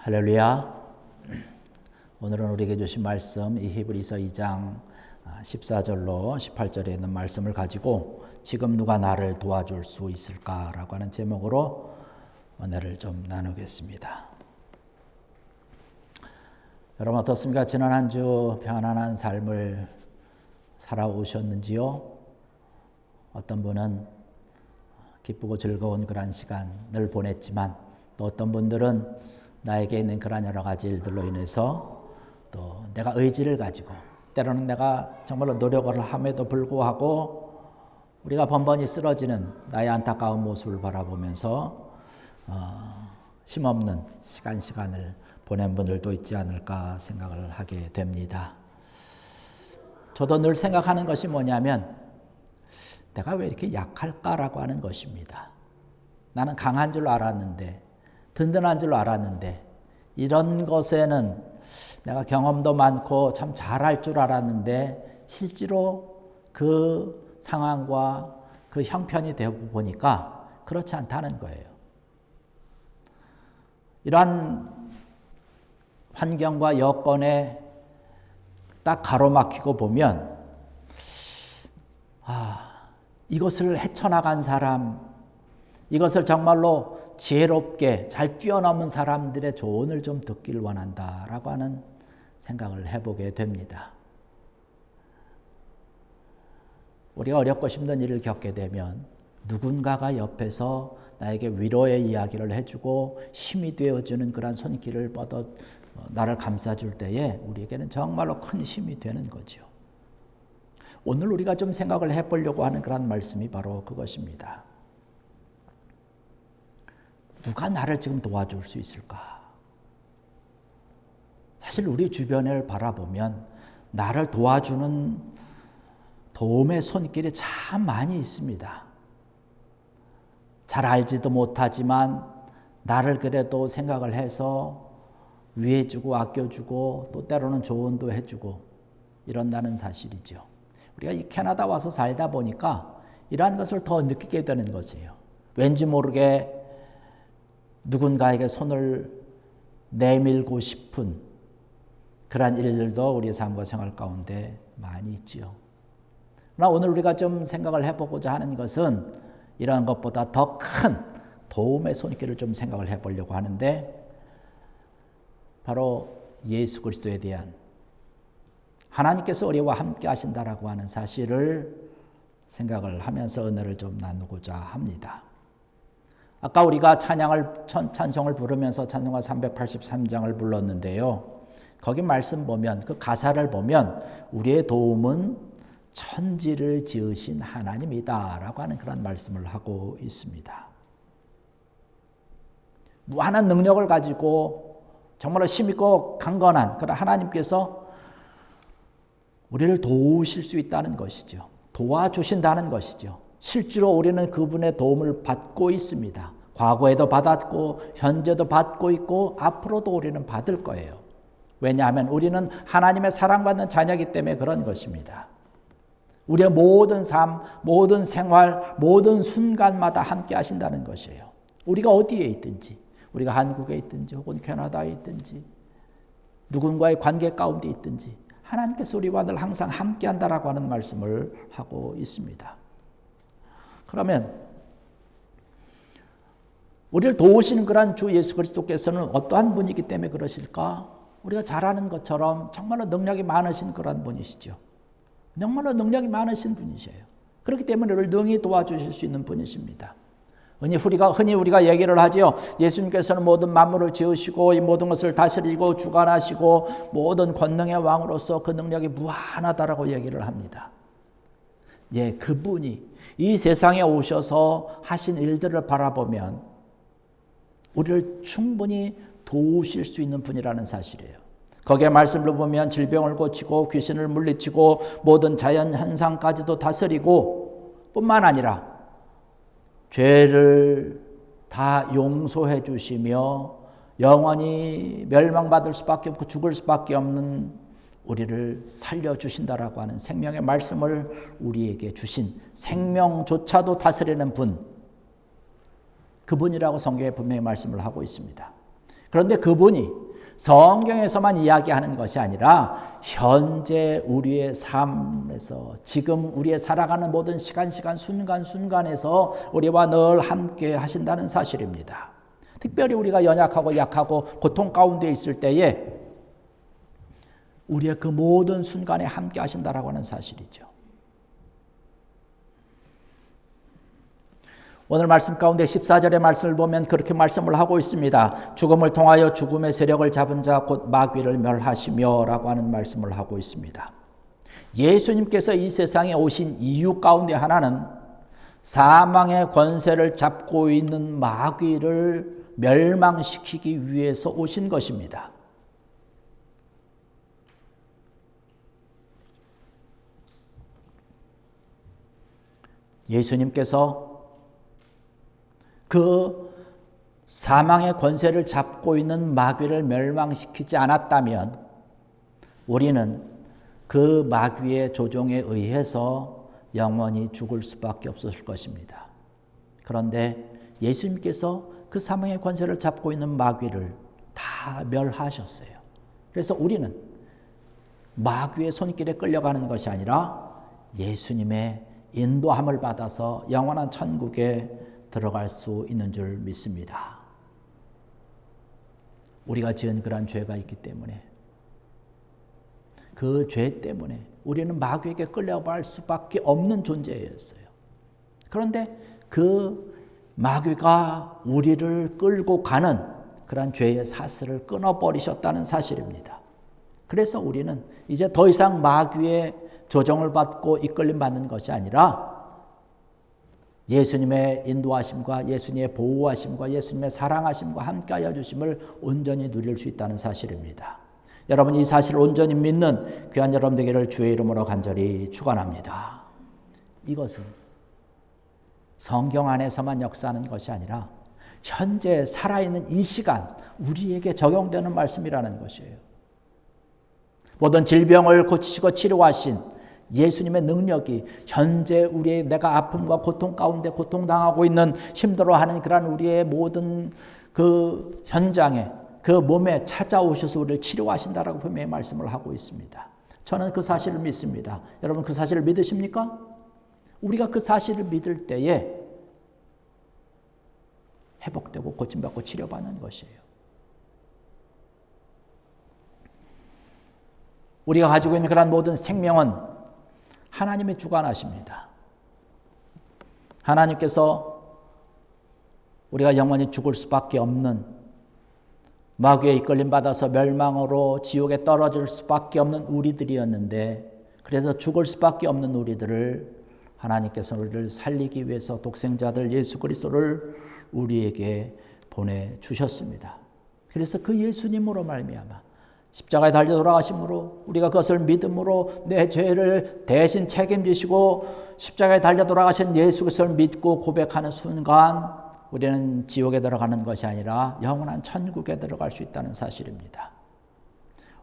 할렐루야. 오늘은 우리에게 주신 말씀 이 히브리서 2장 14절로 18절에 있는 말씀을 가지고 지금 누가 나를 도와줄 수 있을까라고 하는 제목으로 은혜를 좀 나누겠습니다. 여러분 어떻습니까? 지난 한 주 편안한 삶을 살아오셨는지요? 어떤 분은 기쁘고 즐거운 그런 시간을 보냈지만 또 어떤 분들은 나에게 있는 그런 여러 가지 일들로 인해서 또 내가 의지를 가지고 때로는 내가 정말로 노력을 함에도 불구하고 우리가 번번이 쓰러지는 나의 안타까운 모습을 바라보면서 힘없는 시간을 보낸 분들도 있지 않을까 생각을 하게 됩니다. 저도 늘 생각하는 것이 뭐냐면 내가 왜 이렇게 약할까라고 하는 것입니다. 나는 강한 줄 알았는데 든든한 줄 알았는데 이런 것에는 내가 경험도 많고 참 잘할 줄 알았는데 실제로 그 상황과 그 형편이 되고 보니까 그렇지 않다는 거예요. 이러한 환경과 여건에 딱 가로막히고 보면 이것을 헤쳐나간 사람, 이것을 정말로 지혜롭게 잘 뛰어넘은 사람들의 조언을 좀 듣기를 원한다라고 하는 생각을 해보게 됩니다. 우리가 어렵고 힘든 일을 겪게 되면 누군가가 옆에서 나에게 위로의 이야기를 해주고 힘이 되어주는 그런 손길을 뻗어 나를 감싸줄 때에 우리에게는 정말로 큰 힘이 되는 거죠. 오늘 우리가 좀 생각을 해보려고 하는 그런 말씀이 바로 그것입니다. 누가 나를 지금 도와줄 수 있을까? 사실 우리 주변을 바라보면 나를 도와주는 도움의 손길이 참 많이 있습니다. 잘 알지도 못하지만 나를 그래도 생각을 해서 위해주고 아껴주고 또 때로는 조언도 해주고 이런다는 사실이죠. 우리가 이 캐나다 와서 살다 보니까 이러한 것을 더 느끼게 되는 것이에요. 왠지 모르게 누군가에게 손을 내밀고 싶은 그러한 일들도 우리의 삶과 생활 가운데 많이 있지요. 그러나 오늘 우리가 좀 생각을 해보고자 하는 것은 이러한 것보다 더 큰 도움의 손길을 좀 생각을 해보려고 하는데 바로 예수 그리스도에 대한 하나님께서 우리와 함께 하신다라고 하는 사실을 생각을 하면서 은혜를 좀 나누고자 합니다. 아까 우리가 찬송을 부르면서 찬송가 383장을 불렀는데요. 거기 말씀 보면 그 가사를 보면 우리의 도움은 천지를 지으신 하나님이다 라고 하는 그런 말씀을 하고 있습니다. 무한한 능력을 가지고 정말로 힘있고 강건한 그런 하나님께서 우리를 도우실 수 있다는 것이죠. 도와주신다는 것이죠. 실제로 우리는 그분의 도움을 받고 있습니다. 과거에도 받았고 현재도 받고 있고 앞으로도 우리는 받을 거예요. 왜냐하면 우리는 하나님의 사랑받는 자녀이기 때문에 그런 것입니다. 우리의 모든 삶, 모든 생활, 모든 순간마다 함께 하신다는 것이에요. 우리가 어디에 있든지, 우리가 한국에 있든지 혹은 캐나다에 있든지 누군가의 관계 가운데 있든지 하나님께서 우리와 늘 항상 함께 한다라고 하는 말씀을 하고 있습니다. 그러면 우리를 도우시는 그런 주 예수 그리스도께서는 어떠한 분이기 때문에 그러실까? 우리가 잘 아는 것처럼 정말로 능력이 많으신 그런 분이시죠. 정말로 능력이 많으신 분이세요. 그렇기 때문에 우리를 능히 도와주실 수 있는 분이십니다. 흔히 우리가 얘기를 하죠. 예수님께서는 모든 만물을 지으시고 이 모든 것을 다스리고 주관하시고 모든 권능의 왕으로서 그 능력이 무한하다라고 얘기를 합니다. 예, 그분이 이 세상에 오셔서 하신 일들을 바라보면 우리를 충분히 도우실 수 있는 분이라는 사실이에요. 거기에 말씀을 보면 질병을 고치고 귀신을 물리치고 모든 자연 현상까지도 다스리고 뿐만 아니라 죄를 다 용서해 주시며 영원히 멸망받을 수밖에 없고 죽을 수밖에 없는 우리를 살려주신다라고 하는 생명의 말씀을 우리에게 주신 생명조차도 다스리는 분, 그분이라고 성경에 분명히 말씀을 하고 있습니다. 그런데 그분이 성경에서만 이야기하는 것이 아니라 현재 우리의 삶에서 지금 우리의 살아가는 모든 시간 순간순간에서 우리와 늘 함께 하신다는 사실입니다. 특별히 우리가 연약하고 약하고 고통 가운데 있을 때에 우리의 그 모든 순간에 함께 하신다라고 하는 사실이죠. 오늘 말씀 가운데 14절의 말씀을 보면 그렇게 말씀을 하고 있습니다. 죽음을 통하여 죽음의 세력을 잡은 자 곧 마귀를 멸하시며 라고 하는 말씀을 하고 있습니다. 예수님께서 이 세상에 오신 이유 가운데 하나는 사망의 권세를 잡고 있는 마귀를 멸망시키기 위해서 오신 것입니다. 예수님께서 그 사망의 권세를 잡고 있는 마귀를 멸망시키지 않았다면 우리는 그 마귀의 조종에 의해서 영원히 죽을 수밖에 없었을 것입니다. 그런데 예수님께서 그 사망의 권세를 잡고 있는 마귀를 다 멸하셨어요. 그래서 우리는 마귀의 손길에 끌려가는 것이 아니라 예수님의 인도함을 받아서 영원한 천국에 들어갈 수 있는 줄 믿습니다. 우리가 지은 그런 죄가 있기 때문에 그 죄 때문에 우리는 마귀에게 끌려갈 수밖에 없는 존재였어요. 그런데 그 마귀가 우리를 끌고 가는 그런 죄의 사슬을 끊어버리셨다는 사실입니다. 그래서 우리는 이제 더 이상 마귀의 조정을 받고 이끌림 받는 것이 아니라 예수님의 인도하심과 예수님의 보호하심과 예수님의 사랑하심과 함께하여 주심을 온전히 누릴 수 있다는 사실입니다. 여러분 이 사실을 온전히 믿는 귀한 여러분 되기를 주의 이름으로 간절히 축원합니다. 이것은 성경 안에서만 역사하는 것이 아니라 현재 살아있는 이 시간 우리에게 적용되는 말씀이라는 것이에요. 모든 질병을 고치시고 치료하신 예수님의 능력이 현재 우리의 내가 아픔과 고통 가운데 고통당하고 있는 힘들어하는 그런 우리의 모든 그 현장에 그 몸에 찾아오셔서 우리를 치료하신다라고 분명히 말씀을 하고 있습니다. 저는 그 사실을 믿습니다. 여러분 그 사실을 믿으십니까? 우리가 그 사실을 믿을 때에 회복되고 고침받고 치료받는 것이에요. 우리가 가지고 있는 그런 모든 생명은 하나님이 주관하십니다. 하나님께서 우리가 영원히 죽을 수밖에 없는 마귀의 이끌림 받아서 멸망으로 지옥에 떨어질 수밖에 없는 우리들이었는데 그래서 죽을 수밖에 없는 우리들을 하나님께서 우리를 살리기 위해서 독생자들 예수 그리스도를 우리에게 보내주셨습니다. 그래서 그 예수님으로 말미암아 십자가에 달려 돌아가심으로 우리가 그것을 믿음으로 내 죄를 대신 책임지시고 십자가에 달려 돌아가신 예수 그리스도를 믿고 고백하는 순간 우리는 지옥에 들어가는 것이 아니라 영원한 천국에 들어갈 수 있다는 사실입니다.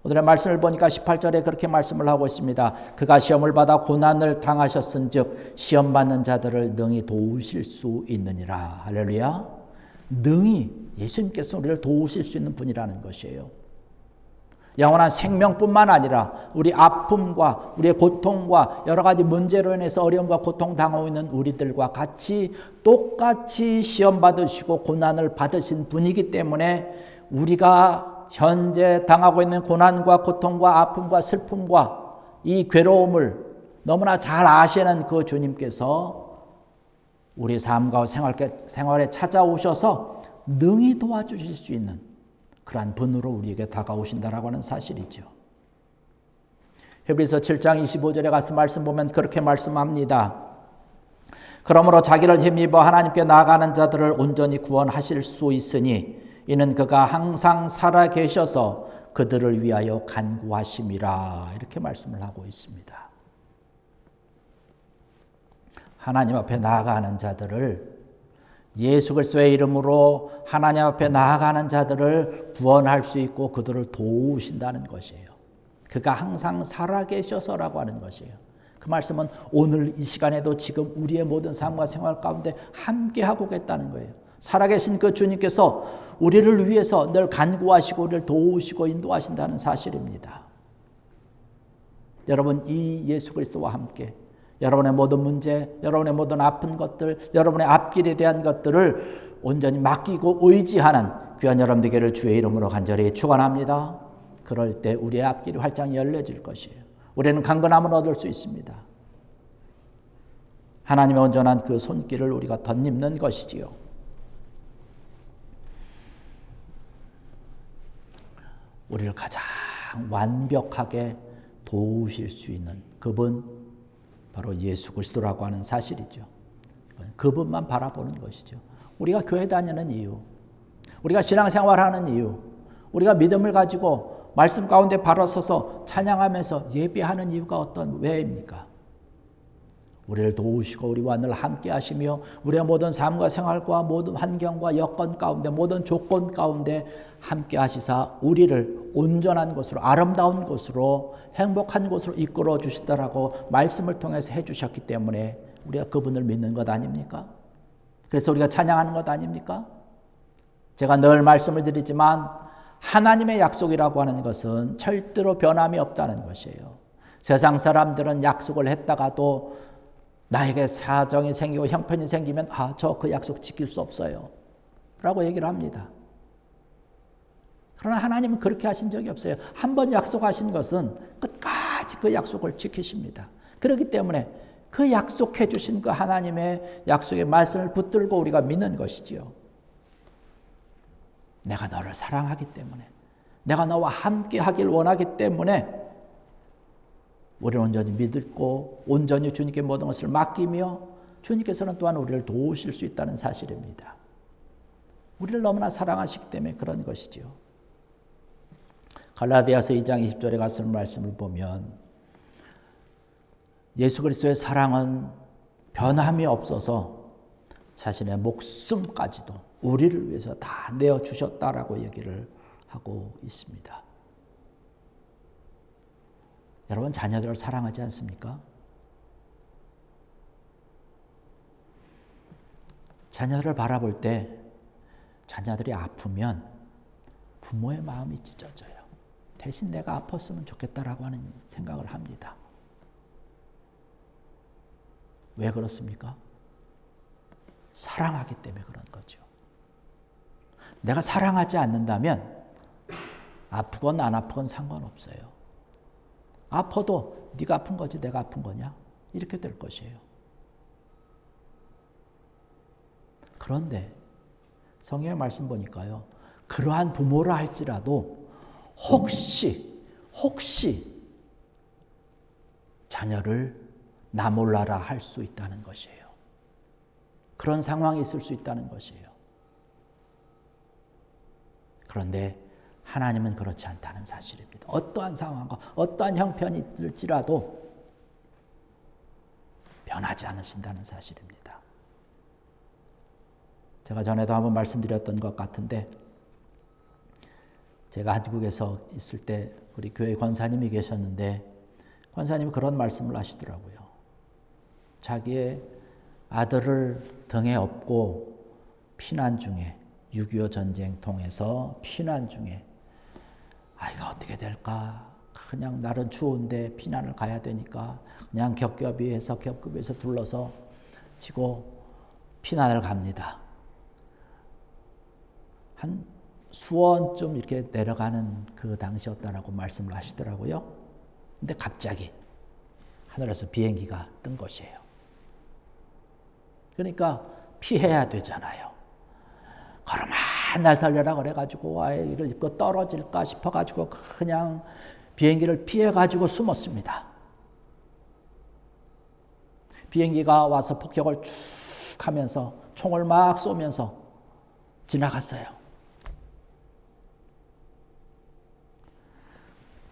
오늘의 말씀을 보니까 18절에 그렇게 말씀을 하고 있습니다. 그가 시험을 받아 고난을 당하셨은즉 시험 받는 자들을 능히 도우실 수 있느니라. 할렐루야. 능히 예수님께서 우리를 도우실 수 있는 분이라는 것이에요. 영원한 생명뿐만 아니라 우리 아픔과 우리의 고통과 여러 가지 문제로 인해서 어려움과 고통 당하고 있는 우리들과 같이 똑같이 시험 받으시고 고난을 받으신 분이기 때문에 우리가 현재 당하고 있는 고난과 고통과 아픔과 슬픔과 이 괴로움을 너무나 잘 아시는 그 주님께서 우리 삶과 생활에 찾아오셔서 능히 도와주실 수 있는 그러한 분으로 우리에게 다가오신다라고 하는 사실이죠. 히브리서 7장 25절에 가서 말씀 보면 그렇게 말씀합니다. 그러므로 자기를 힘입어 하나님께 나아가는 자들을 온전히 구원하실 수 있으니 이는 그가 항상 살아 계셔서 그들을 위하여 간구하심이라. 이렇게 말씀을 하고 있습니다. 하나님 앞에 나아가는 자들을 예수 그리스도의 이름으로 하나님 앞에 나아가는 자들을 구원할 수 있고 그들을 도우신다는 것이에요. 그가 항상 살아계셔서라고 하는 것이에요. 그 말씀은 오늘 이 시간에도 지금 우리의 모든 삶과 생활 가운데 함께하고 계시다는 거예요. 살아계신 그 주님께서 우리를 위해서 늘 간구하시고 우리를 도우시고 인도하신다는 사실입니다. 여러분, 이 예수 그리스도와 함께 여러분의 모든 문제, 여러분의 모든 아픈 것들, 여러분의 앞길에 대한 것들을 온전히 맡기고 의지하는 귀한 여러분 되기를 주의 이름으로 간절히 축원합니다. 그럴 때 우리의 앞길이 활짝 열려질 것이에요. 우리는 강건함을 얻을 수 있습니다. 하나님의 온전한 그 손길을 우리가 덧입는 것이지요. 우리를 가장 완벽하게 도우실 수 있는 그분, 바로 예수 그리스도라고 하는 사실이죠. 그분만 바라보는 것이죠. 우리가 교회 다니는 이유, 우리가 신앙생활하는 이유, 우리가 믿음을 가지고 말씀 가운데 바로 서서 찬양하면서 예배하는 이유가 왜입니까? 우리를 도우시고 우리와 늘 함께 하시며 우리의 모든 삶과 생활과 모든 환경과 여건 가운데 모든 조건 가운데 함께 하시사 우리를 온전한 곳으로, 아름다운 곳으로, 행복한 곳으로 이끌어 주시더라고 말씀을 통해서 해주셨기 때문에 우리가 그분을 믿는 것 아닙니까? 그래서 우리가 찬양하는 것 아닙니까? 제가 늘 말씀을 드리지만 하나님의 약속이라고 하는 것은 절대로 변함이 없다는 것이에요. 세상 사람들은 약속을 했다가도 나에게 사정이 생기고 형편이 생기면 저 그 약속 지킬 수 없어요 라고 얘기를 합니다. 그러나 하나님은 그렇게 하신 적이 없어요. 한 번 약속하신 것은 끝까지 그 약속을 지키십니다. 그렇기 때문에 그 약속해 주신 그 하나님의 약속의 말씀을 붙들고 우리가 믿는 것이지요. 내가 너를 사랑하기 때문에, 내가 너와 함께 하길 원하기 때문에 우리를 온전히 믿고 온전히 주님께 모든 것을 맡기며 주님께서는 또한 우리를 도우실 수 있다는 사실입니다. 우리를 너무나 사랑하시기 때문에 그런 것이죠. 갈라디아서 2장 20절에 가서 말씀을 보면 예수 그리스도의 사랑은 변함이 없어서 자신의 목숨까지도 우리를 위해서 다 내어주셨다라고 얘기를 하고 있습니다. 여러분, 자녀들을 사랑하지 않습니까? 자녀들을 바라볼 때 자녀들이 아프면 부모의 마음이 찢어져요. 대신 내가 아팠으면 좋겠다라고 하는 생각을 합니다. 왜 그렇습니까? 사랑하기 때문에 그런 거죠. 내가 사랑하지 않는다면 아프건 안 아프건 상관없어요. 아파도 네가 아픈 거지 내가 아픈 거냐? 이렇게 될 것이에요. 그런데 성경의 말씀 보니까요. 그러한 부모라 할지라도 혹시 자녀를 나 몰라라 할 수 있다는 것이에요. 그런 상황이 있을 수 있다는 것이에요. 그런데 하나님은 그렇지 않다는 사실입니다. 어떠한 상황과 어떠한 형편이 들지라도 변하지 않으신다는 사실입니다. 제가 전에도 한번 말씀드렸던 것 같은데 제가 한국에서 있을 때 우리 교회 권사님이 계셨는데 권사님이 그런 말씀을 하시더라고요. 자기의 아들을 등에 업고 피난 중에 6.25 전쟁 통해서 피난 중에 이거 어떻게 될까? 그냥 날은 추운데 피난을 가야 되니까 그냥 겹겹이에서 둘러서 치고 피난을 갑니다. 한 수원쯤 이렇게 내려가는 그 당시였다라고 말씀을 하시더라고요. 근데 갑자기 하늘에서 비행기가 뜬 것이에요. 그러니까 피해야 되잖아요. 걸음한 날 살려라 그래가지고 이를 입고 떨어질까 싶어가지고 그냥 비행기를 피해가지고 숨었습니다. 비행기가 와서 폭격을 쭉 하면서 총을 막 쏘면서 지나갔어요.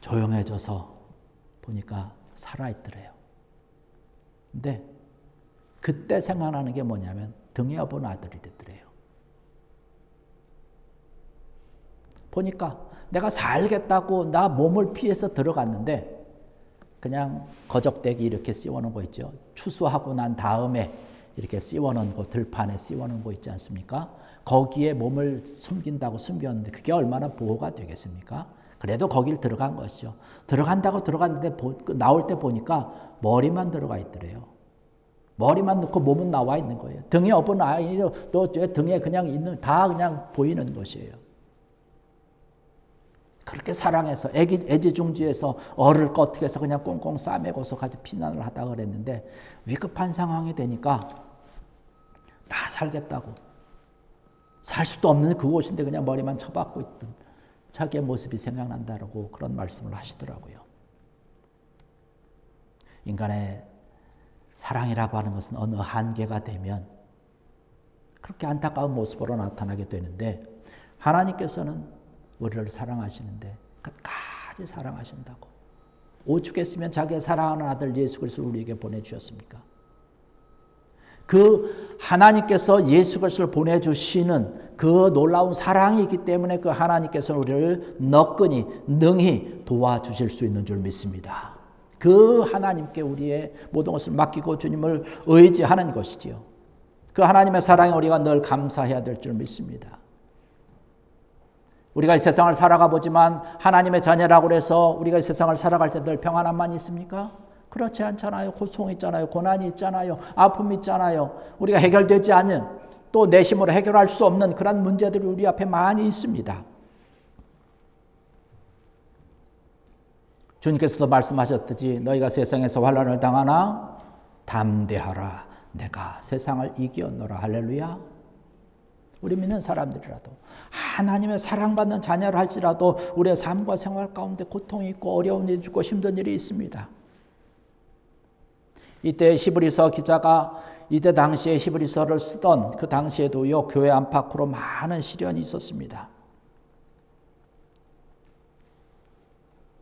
조용해져서 보니까 살아있더래요. 근데 그때 생각나는 게 뭐냐면 등에 업은 아들이랬더래요. 보니까 내가 살겠다고 나 몸을 피해서 들어갔는데 그냥 거적대기 이렇게 씌워놓은 거 있죠. 추수하고 난 다음에 이렇게 씌워놓은 거, 들판에 씌워놓은 거 있지 않습니까? 거기에 몸을 숨긴다고 숨겼는데 그게 얼마나 보호가 되겠습니까? 그래도 거길 들어간 것이죠. 들어간다고 들어갔는데 나올 때 보니까 머리만 들어가 있더래요. 머리만 넣고 몸은 나와 있는 거예요. 등에 업은 아이도 또 등에 그냥 있는 다 그냥 보이는 것이에요. 그렇게 사랑해서 애지중지해서 어를 어떻게 해서 그냥 꽁꽁 싸매고서 같이 피난을 하다 그랬는데 위급한 상황이 되니까 다 살겠다고 살 수도 없는 그곳인데 그냥 머리만 쳐박고 있던 자기의 모습이 생각난다라고 그런 말씀을 하시더라고요. 인간의 사랑이라고 하는 것은 어느 한계가 되면 그렇게 안타까운 모습으로 나타나게 되는데 하나님께서는 우리를 사랑하시는데 끝까지 사랑하신다고. 오죽했으면 자기의 사랑하는 아들 예수 그리스도를 우리에게 보내주셨습니까? 그 하나님께서 예수 그리스도를 보내주시는 그 놀라운 사랑이 있기 때문에 그 하나님께서 우리를 너끈히 능히 도와주실 수 있는 줄 믿습니다. 그 하나님께 우리의 모든 것을 맡기고 주님을 의지하는 것이지요. 그 하나님의 사랑에 우리가 늘 감사해야 될 줄 믿습니다. 우리가 이 세상을 살아가 보지만 하나님의 자녀라고 해서 우리가 이 세상을 살아갈 때 늘 평안함만 있습니까? 그렇지 않잖아요. 고통이 있잖아요. 고난이 있잖아요. 아픔이 있잖아요. 우리가 해결되지 않은 또 내심으로 해결할 수 없는 그런 문제들이 우리 앞에 많이 있습니다. 주님께서도 말씀하셨듯이 너희가 세상에서 환난을 당하나 담대하라. 내가 세상을 이기었노라. 할렐루야. 우리 믿는 사람들이라도 하나님의 사랑받는 자녀를 할지라도 우리의 삶과 생활 가운데 고통이 있고 어려운 일이 있고 힘든 일이 있습니다. 이때 히브리서 기자가 이때 당시에 히브리서를 쓰던 그 당시에도요 교회 안팎으로 많은 시련이 있었습니다.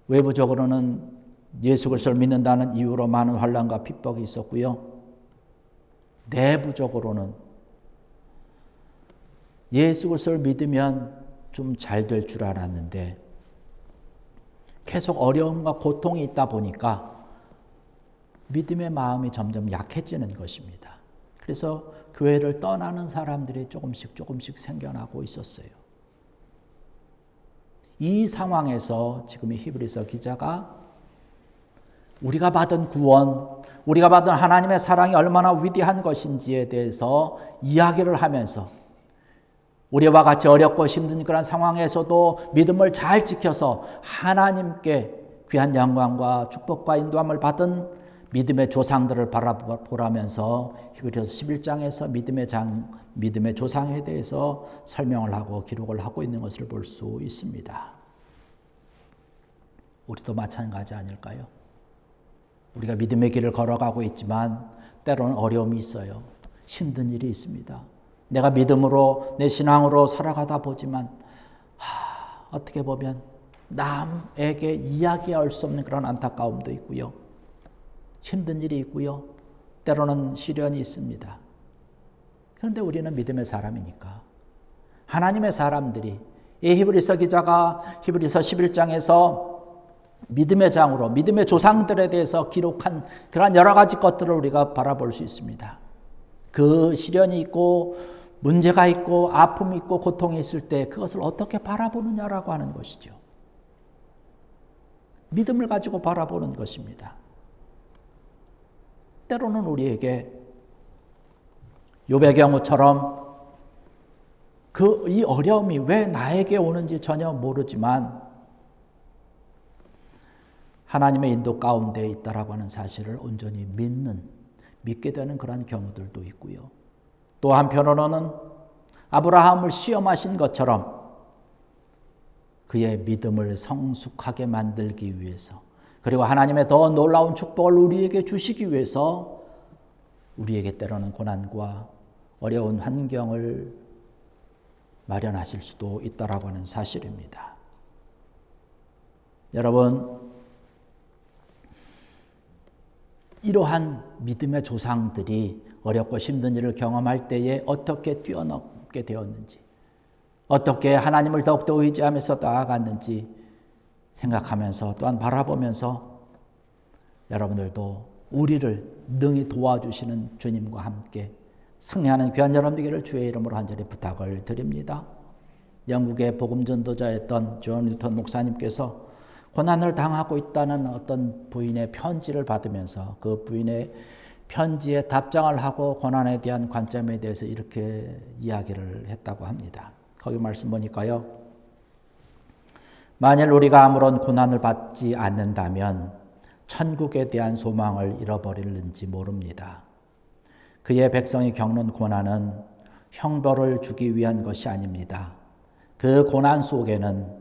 외부적으로는 예수 그리스도를 믿는다는 이유로 많은 환난과 핍박이 있었고요. 내부적으로는 예수 그리스도를 믿으면 좀 잘 될 줄 알았는데 계속 어려움과 고통이 있다 보니까 믿음의 마음이 점점 약해지는 것입니다. 그래서 교회를 떠나는 사람들이 조금씩 생겨나고 있었어요. 이 상황에서 지금 히브리서 기자가 우리가 받은 구원, 우리가 받은 하나님의 사랑이 얼마나 위대한 것인지에 대해서 이야기를 하면서 우리와 같이 어렵고 힘든 그런 상황에서도 믿음을 잘 지켜서 하나님께 귀한 영광과 축복과 인도함을 받은 믿음의 조상들을 바라보라면서 히브리서 11장에서 믿음의 조상에 대해서 설명을 하고 기록을 하고 있는 것을 볼 수 있습니다. 우리도 마찬가지 아닐까요? 우리가 믿음의 길을 걸어가고 있지만 때로는 어려움이 있어요. 힘든 일이 있습니다. 내가 믿음으로 내 신앙으로 살아가다 보지만 어떻게 보면 남에게 이야기할 수 없는 그런 안타까움도 있고요. 힘든 일이 있고요. 때로는 시련이 있습니다. 그런데 우리는 믿음의 사람이니까 하나님의 사람들이 이 히브리서 기자가 히브리서 11장에서 믿음의 장으로 믿음의 조상들에 대해서 기록한 그런 여러 가지 것들을 우리가 바라볼 수 있습니다. 그 시련이 있고 문제가 있고 아픔이 있고 고통이 있을 때 그것을 어떻게 바라보느냐라고 하는 것이죠. 믿음을 가지고 바라보는 것입니다. 때로는 우리에게 욥의 경우처럼 이 어려움이 왜 나에게 오는지 전혀 모르지만 하나님의 인도 가운데 있다라고 하는 사실을 온전히 믿게 되는 그런 경우들도 있고요. 또 한편으로는 아브라함을 시험하신 것처럼 그의 믿음을 성숙하게 만들기 위해서 그리고 하나님의 더 놀라운 축복을 우리에게 주시기 위해서 우리에게 때로는 고난과 어려운 환경을 마련하실 수도 있다라고 하는 사실입니다. 여러분, 이러한 믿음의 조상들이 어렵고 힘든 일을 경험할 때에 어떻게 뛰어넘게 되었는지, 어떻게 하나님을 더욱더 의지하면서 나아갔는지 생각하면서 또한 바라보면서 여러분들도 우리를 능히 도와주시는 주님과 함께 승리하는 귀한 여러분 되기를 주의 이름으로 간절히 부탁을 드립니다. 영국의 복음 전도자였던 존 닐턴 목사님께서 고난을 당하고 있다는 어떤 부인의 편지를 받으면서 그 부인의 편지에 답장을 하고 고난에 대한 관점에 대해서 이렇게 이야기를 했다고 합니다. 거기 말씀 보니까요. 만일 우리가 아무런 고난을 받지 않는다면 천국에 대한 소망을 잃어버리는지 모릅니다. 그의 백성이 겪는 고난은 형벌을 주기 위한 것이 아닙니다. 그 고난 속에는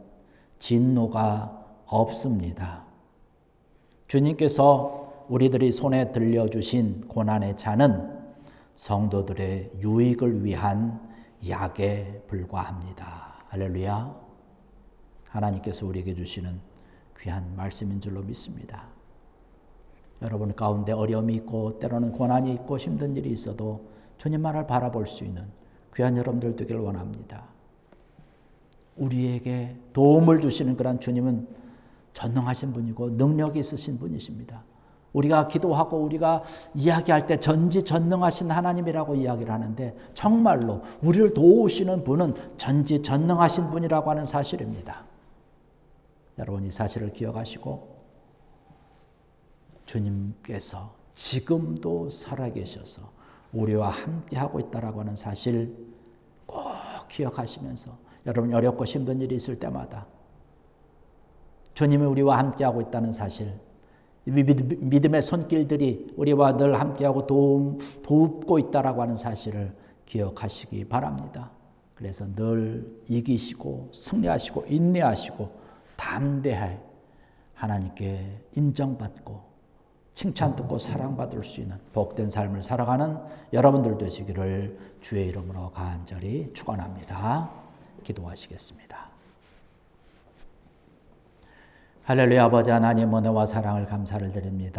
진노가 없습니다. 주님께서 우리들이 손에 들려주신 고난의 잔은 성도들의 유익을 위한 약에 불과합니다. 할렐루야. 하나님께서 우리에게 주시는 귀한 말씀인 줄로 믿습니다. 여러분 가운데 어려움이 있고 때로는 고난이 있고 힘든 일이 있어도 주님만을 바라볼 수 있는 귀한 여러분들 되기를 원합니다. 우리에게 도움을 주시는 그런 주님은 전능하신 분이고 능력이 있으신 분이십니다. 우리가 기도하고 우리가 이야기할 때 전지전능하신 하나님이라고 이야기를 하는데 정말로 우리를 도우시는 분은 전지전능하신 분이라고 하는 사실입니다. 여러분 이 사실을 기억하시고 주님께서 지금도 살아계셔서 우리와 함께하고 있다라고 하는 사실 꼭 기억하시면서 여러분 어렵고 힘든 일이 있을 때마다 주님이 우리와 함께하고 있다는 사실, 믿음의 손길들이 우리와 늘 함께하고 돕고 있다라고 하는 사실을 기억하시기 바랍니다. 그래서 늘 이기시고 승리하시고 인내하시고 담대해 하나님께 인정받고 칭찬 듣고 사랑받을 수 있는 복된 삶을 살아가는 여러분들 되시기를 주의 이름으로 간절히 축원합니다. 기도하시겠습니다. 할렐루야. 아버지 하나님 은혜와 사랑을 감사를 드립니다.